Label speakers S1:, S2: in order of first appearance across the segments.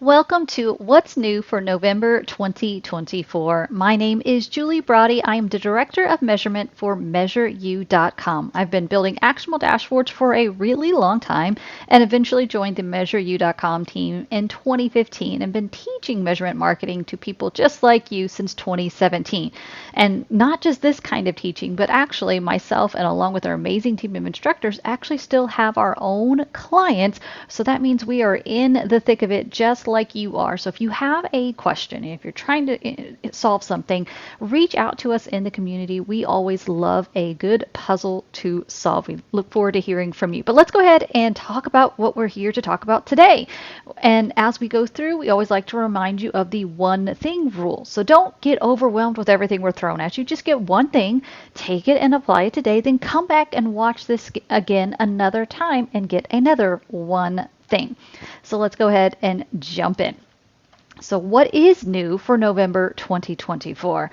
S1: Welcome to What's New for November 2024. My name is Julie Brody. I am the Director of Measurement for MeasureU.com. I've been building actionable dashboards for a really long time and eventually joined the MeasureU.com team in 2015 and been teaching measurement marketing to people just like you since 2017. And not just this kind of teaching, but actually myself and along with our amazing team of instructors actually still have our own clients. So that means we are in the thick of it just like you are. So if you have a question, if you're trying to solve something, reach out to us in the community. We always love a good puzzle to solve. We look forward to hearing from you. But let's go ahead and talk about what we're here to talk about today. And as we go through, we always like to remind you of the one thing rule. So don't get overwhelmed with everything we're thrown at you. Just get one thing, take it and apply it today, then come back and watch this again another time and get another one thing. So let's go ahead and jump in. So what is new for November 2024?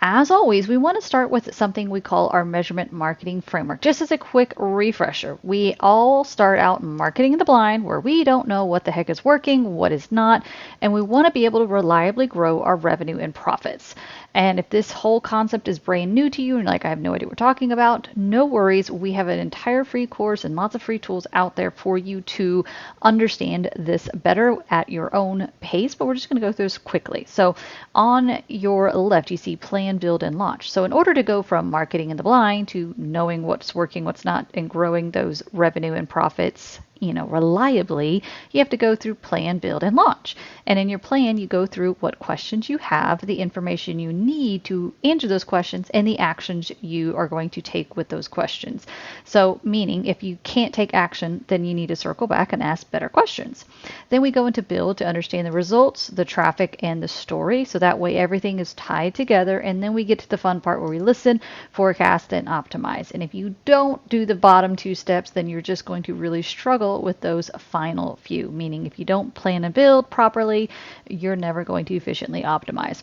S1: As always, we want to start with something we call our measurement marketing framework. Just as a quick refresher, we all start out marketing in the blind where we don't know what the heck is working, what is not, and we want to be able to reliably grow our revenue and profits. And if this whole concept is brand new to you and like I have no idea what we're talking about, no worries. We have an entire free course and lots of free tools out there for you to understand this better at your own pace, but we're just going to go through this quickly. So on your left, you see plan, build, and launch. So in order to go from marketing in the blind to knowing what's working, what's not, and growing those revenue and profits reliably, you have to go through plan, build, and launch. And in your plan, you go through what questions you have, the information you need to answer those questions, and the actions you are going to take with those questions. So meaning if you can't take action, then you need to circle back and ask better questions. Then we go into build to understand the results, the traffic, and the story. So that way everything is tied together. And then we get to the fun part where we listen, forecast, and optimize. And if you don't do the bottom two steps, then you're just going to really struggle with those final few, meaning if you don't plan and build properly, you're never going to efficiently optimize.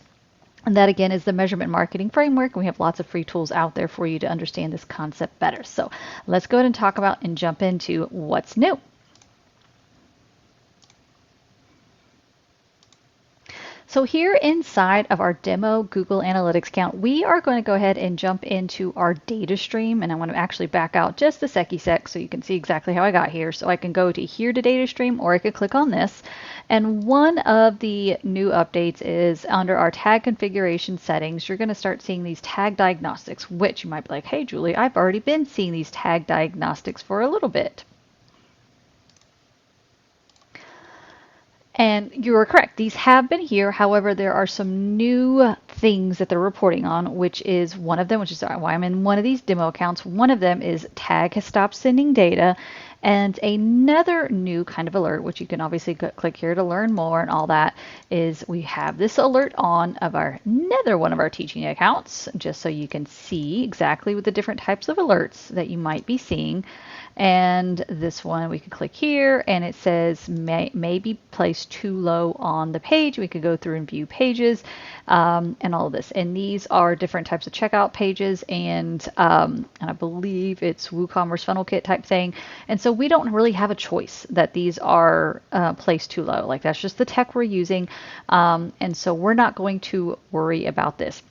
S1: And that again is the measurement marketing framework. We have lots of free tools out there for you to understand this concept better. So let's go ahead and talk about and jump into what's new. So here inside of our demo Google Analytics account, we are going to go ahead and jump into our data stream. And I want to actually back out just a sec so you can see exactly how I got here. So I can go to here to data stream, or I could click on this. And one of the new updates is under our tag configuration settings, you're going to start seeing these tag diagnostics, which you might be like, hey, Julie, I've already been seeing these tag diagnostics for a little bit. And you are correct. These have been here. However, there are some new things that they're reporting on, which is one of them, which is why I'm in one of these demo accounts. One of them is tag has stopped sending data. And another new kind of alert, which you can obviously click here to learn more and all that, is we have this alert on of another one of our teaching accounts, just so you can see exactly what the different types of alerts that you might be seeing. And this one, we can click here and it says may be placed too low on the page. We could go through and view pages and all of this. And these are different types of checkout pages and I believe it's WooCommerce funnel kit type thing. And so we don't really have a choice that these are placed too low. Like that's just the tech we're using. And so we're not going to worry about this.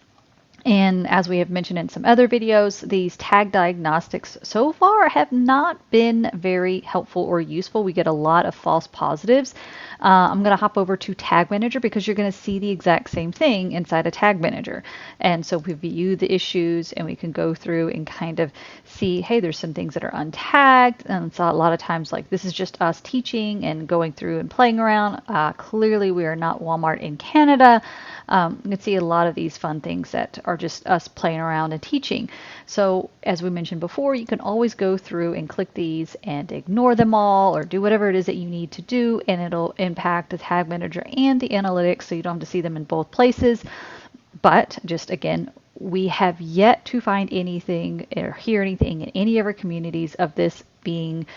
S1: And as we have mentioned in some other videos, these tag diagnostics so far have not been very helpful or useful. We get a lot of false positives. I'm going to hop over to Tag Manager because you're going to see the exact same thing inside a Tag Manager. And so we view the issues and we can go through and kind of see, hey, there's some things that are untagged. And so a lot of times like this is just us teaching and going through and playing around. Clearly we are not Walmart in Canada. You can see a lot of these fun things that are just us playing around and teaching. So as we mentioned before, you can always go through and click these and ignore them all or do whatever it is that you need to do, and it'll impact the Tag Manager and the analytics, so you don't have to see them in both places. But just again, we have yet to find anything or hear anything in any of our communities of this being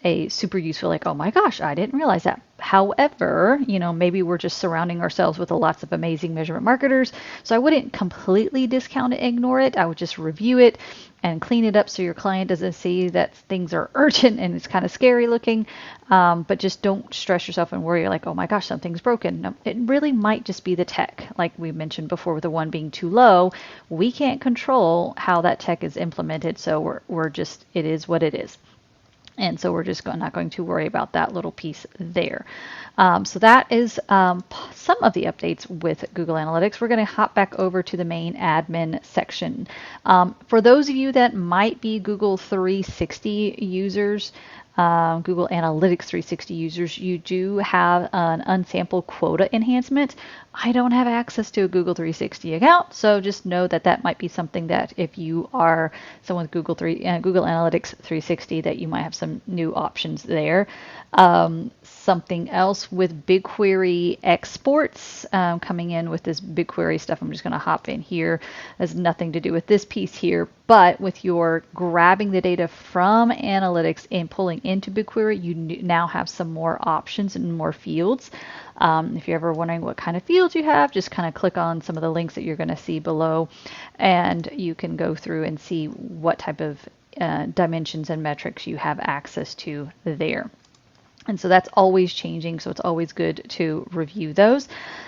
S1: a super useful, like, oh my gosh, I didn't realize that. However, maybe we're just surrounding ourselves with lots of amazing measurement marketers. So I wouldn't completely discount it, ignore it. I would just review it and clean it up so your client doesn't see that things are urgent and it's kind of scary looking. But just don't stress yourself and worry like, oh my gosh, something's broken. No, it really might just be the tech. Like we mentioned before with the one being too low, we can't control how that tech is implemented. So we're just, it is what it is. And so we're just not going to worry about that little piece there. So that is some of the updates with Google Analytics. We're going to hop back over to the main admin section. For those of you that might be Google 360 users, Google Analytics 360 users, you do have an unsampled quota enhancement. I don't have access to a Google 360 account, so just know that that might be something that if you are someone with Google Analytics 360, that you might have some new options there. Something else with BigQuery exports coming in with this BigQuery stuff. I'm just going to hop in here. Has nothing to do with this piece here, but with your grabbing the data from analytics and pulling into BigQuery, you now have some more options and more fields. If you're ever wondering what kind of fields you have, just kind of click on some of the links that you're going to see below, and you can go through and see what type of dimensions and metrics you have access to there. And so that's always changing, so it's always good to review those.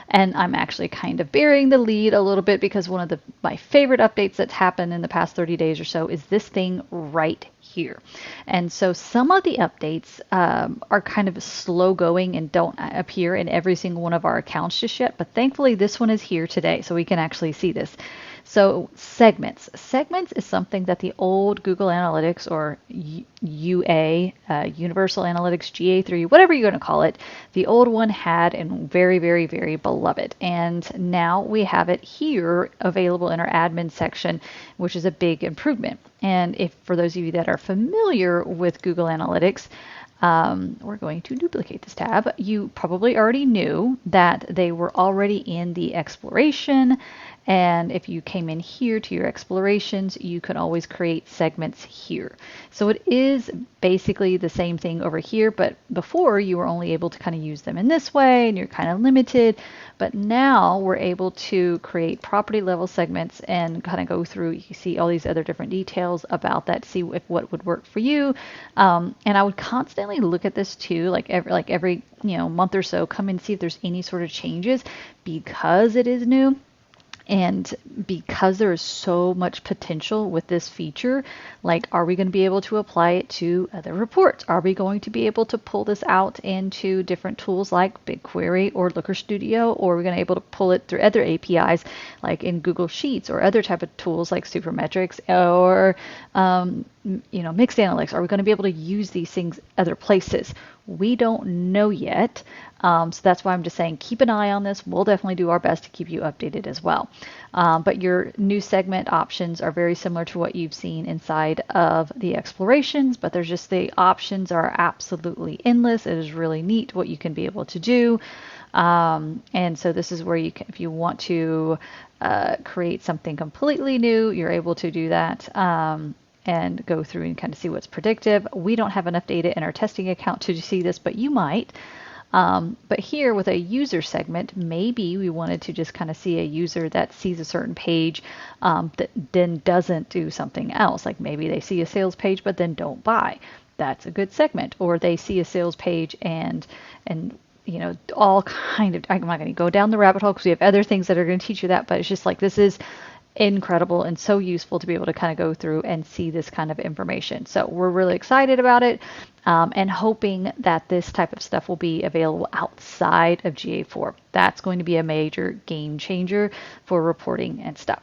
S1: And I'm actually kind of burying the lead a little bit because one of my favorite updates that's happened in the past 30 days or so is this thing right here. And so some of the updates are kind of slow going and don't appear in every single one of our accounts just yet, but thankfully this one is here today, so we can actually see this. So segments. Segments is something that the old Google Analytics or UA, Universal Analytics GA3, whatever you're going to call it, the old one had and very, very, very beloved. And now we have it here available in our admin section, which is a big improvement. And if for those of you that are familiar with Google Analytics, we're going to duplicate this tab. You probably already knew that they were already in the exploration. And if you came in here to your explorations, you can always create segments here. So it is basically the same thing over here, but before you were only able to kind of use them in this way and you're kind of limited. But now we're able to create property level segments and kind of go through, you see all these other different details about that, see if what would work for you. And I would constantly look at this too, like every month or so, come and see if there's any sort of changes because it is new. And because there is so much potential with this feature, like, are we going to be able to apply it to other reports? Are we going to be able to pull this out into different tools like BigQuery or Looker Studio? Or are we going to be able to pull it through other APIs like in Google Sheets or other type of tools like Supermetrics or mixed analytics? Are we going to be able to use these things other places? We don't know yet. So that's why I'm just saying keep an eye on this. We'll definitely do our best to keep you updated as well. But your new segment options are very similar to what you've seen inside of the explorations, but there's just the options are absolutely endless. It is really neat what you can be able to do. And so this is where you can, if you want to create something completely new, you're able to do that. And go through and kind of see what's predictive. We don't have enough data in our testing account to see this, but you might. But here with a user segment, maybe we wanted to just kind of see a user that sees a certain page that then doesn't do something else. Like maybe they see a sales page, but then don't buy. That's a good segment. Or they see a sales page and all kind of, I'm not going to go down the rabbit hole because we have other things that are going to teach you that, but it's just like, this is incredible and so useful to be able to kind of go through and see this kind of information. So we're really excited about it and hoping that this type of stuff will be available outside of GA4. That's going to be a major game changer for reporting and stuff.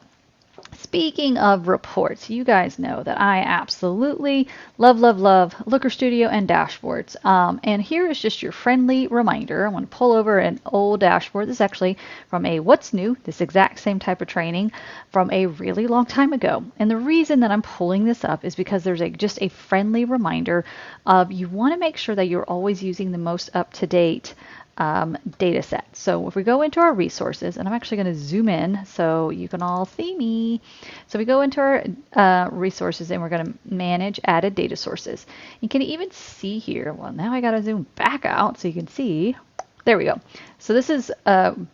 S1: Speaking of reports, you guys know that I absolutely love Looker Studio and dashboards. And here is just your friendly reminder. I want to pull over an old dashboard. This is actually from a What's New, this exact same type of training from a really long time ago. And the reason that I'm pulling this up is because there's just a friendly reminder of you want to make sure that you're always using the most up-to-date data set. So if we go into our resources, and I'm actually going to zoom in so you can all see me. So we go into our resources and we're going to manage added data sources. You can even see here, well, now I got to zoom back out so you can see. There we go. So this is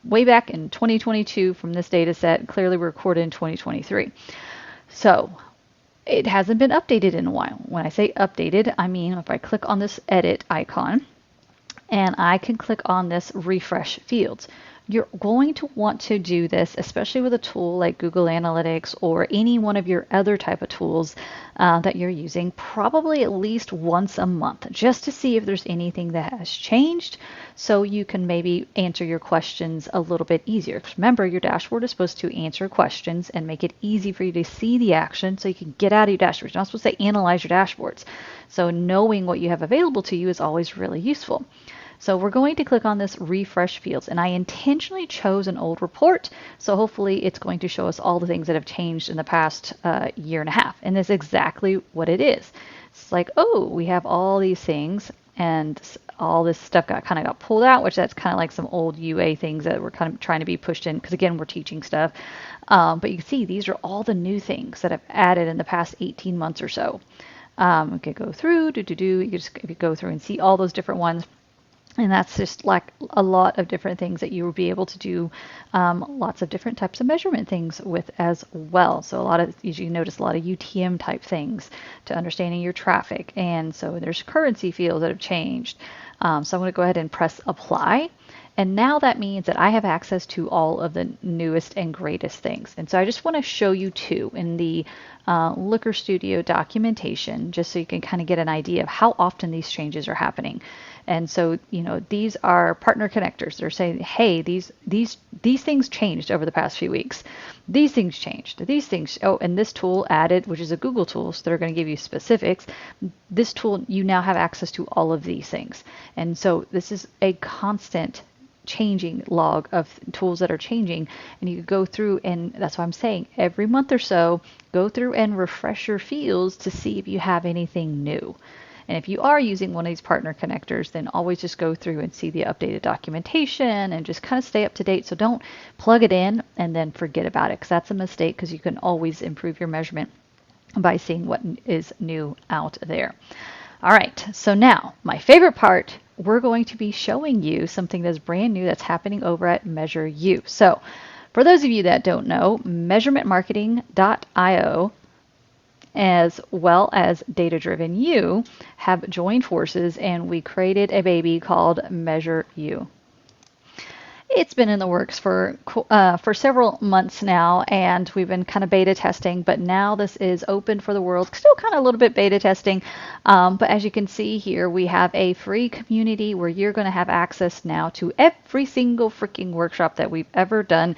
S1: way back in 2022 from this data set, clearly recorded in 2023. So it hasn't been updated in a while. When I say updated, I mean if I click on this edit icon and I can click on this refresh fields. You're going to want to do this, especially with a tool like Google Analytics or any one of your other type of tools that you're using, probably at least once a month, just to see if there's anything that has changed, so you can maybe answer your questions a little bit easier. Because remember, your dashboard is supposed to answer questions and make it easy for you to see the action so you can get out of your dashboard. You're not supposed to analyze your dashboards. So knowing what you have available to you is always really useful. So we're going to click on this refresh fields, and I intentionally chose an old report, so hopefully it's going to show us all the things that have changed in the past year and a half, and that's exactly what it is. It's like, oh, we have all these things, and all this stuff kind of got pulled out, which that's kind of like some old UA things that we're kind of trying to be pushed in, because again, we're teaching stuff. But you can see these are all the new things that I've added in the past 18 months or so. We could go through, you just could go through and see all those different ones. And that's just like a lot of different things that you will be able to do lots of different types of measurement things with as well. So a lot of, as you notice, a lot of UTM type things to understanding your traffic. And so there's currency fields that have changed. So I'm going to go ahead and press apply. And now that means that I have access to all of the newest and greatest things. And so I just want to show you two in the Looker Studio documentation, just so you can kind of get an idea of how often these changes are happening. And so, you know, these are partner connectors. They're saying, hey, these things changed over the past few weeks. These things changed. These things. Oh, and this tool added, which is a Google tool, so they're going to give you specifics. This tool, you now have access to all of these things. And so this is a constant changing log of tools that are changing, and you go through, and that's why I'm saying every month or so, go through and refresh your fields to see if you have anything new. And if you are using one of these partner connectors, then always just go through and see the updated documentation and just kind of stay up to date. So don't plug it in and then forget about it, because that's a mistake, because you can always improve your measurement by seeing what is new out there. All right, so now my favorite part, we're going to be showing you something that's brand new that's happening over at MeasureU. So for those of you that don't know, measurementmarketing.io as well as Data Driven U have joined forces, and we created a baby called MeasureU. It's been in the works for several months now, and we've been kind of beta testing, but now this is open for the world. Still kind of a little bit beta testing, but as you can see here, we have a free community where you're going to have access now to every single freaking workshop that we've ever done.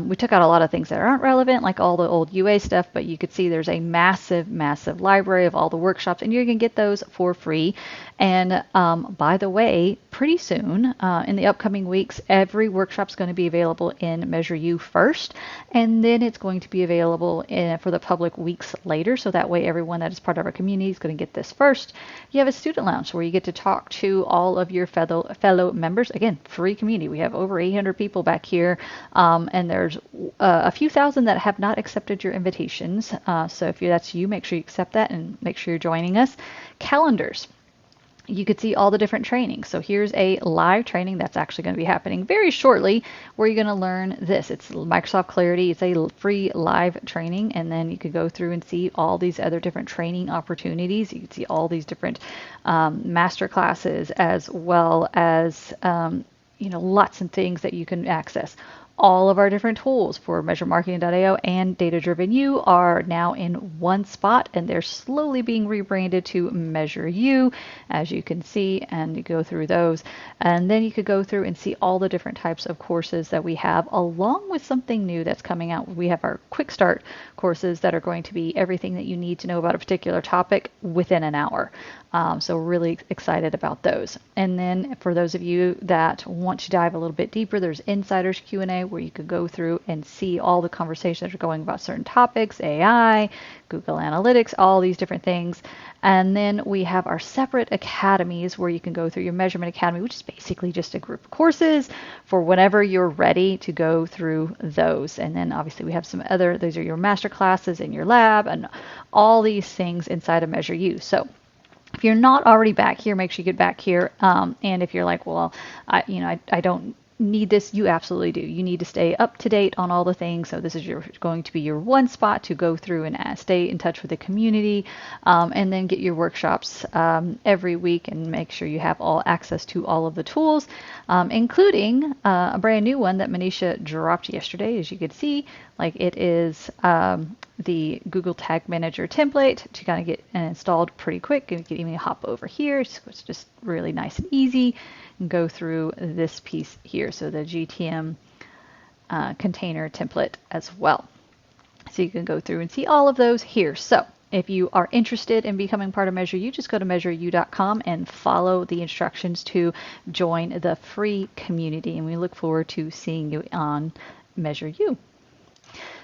S1: We took out a lot of things that aren't relevant, like all the old UA stuff, but you could see there's a massive, massive library of all the workshops, and you can get those for free. And by the way, pretty soon, in the upcoming weeks, every workshop is going to be available in MeasureU first, and then it's going to be available for the public weeks later. So that way, everyone that is part of our community is going to get this first. You have a student lounge where you get to talk to all of your fellow members. Again, free community. We have over 800 people back here, and there's a few thousand that have not accepted your invitations. So if that's you, make sure you accept that and make sure you're joining us. Calendars. You could see all the different trainings. So here's a live training that's actually going to be happening very shortly, where you're going to learn this. It's Microsoft Clarity. It's a free live training, and then you could go through and see all these other different training opportunities. You can see all these different master classes, as well as lots of things that you can access. All of our different tools for MeasureMarketing.io and Data Driven U are now in one spot, and they're slowly being rebranded to MeasureU, as you can see, and you go through those. And then you could go through and see all the different types of courses that we have, along with something new that's coming out. We have our Quick Start courses that are going to be everything that you need to know about a particular topic within an hour. So really excited about those. And then for those of you that want to dive a little bit deeper, there's Insiders Q&A where you could go through and see all the conversations that are going about certain topics, AI, Google Analytics, all these different things. And then we have our separate academies where you can go through your Measurement Academy, which is basically just a group of courses for whenever you're ready to go through those. And then obviously we have some other, those are your master classes in your lab and all these things inside of MeasureU. So if you're not already back here, make sure you get back here. And if you're like, well, I don't need this, you absolutely do. You need to stay up to date on all the things. So this is going to be your one spot to go through and stay in touch with the community, and then get your workshops every week and make sure you have all access to all of the tools, including a brand new one that Manisha dropped yesterday. As you can see, like it is the Google Tag Manager template to kind of get installed pretty quick. And you can even hop over here. It's just really nice and easy. And go through this piece here, so the GTM container template as well. So you can go through and see all of those here. So if you are interested in becoming part of MeasureU, just go to MeasureU.com and follow the instructions to join the free community. And we look forward to seeing you on MeasureU.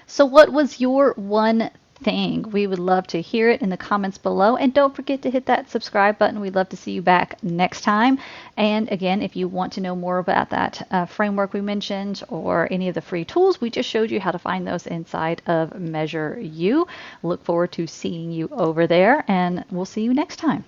S1: So what was your one thing? We would love to hear it in the comments below. And don't forget to hit that subscribe button. We'd love to see you back next time. And again, if you want to know more about that framework we mentioned or any of the free tools, we just showed you how to find those inside of MeasureU. Look forward to seeing you over there, and we'll see you next time.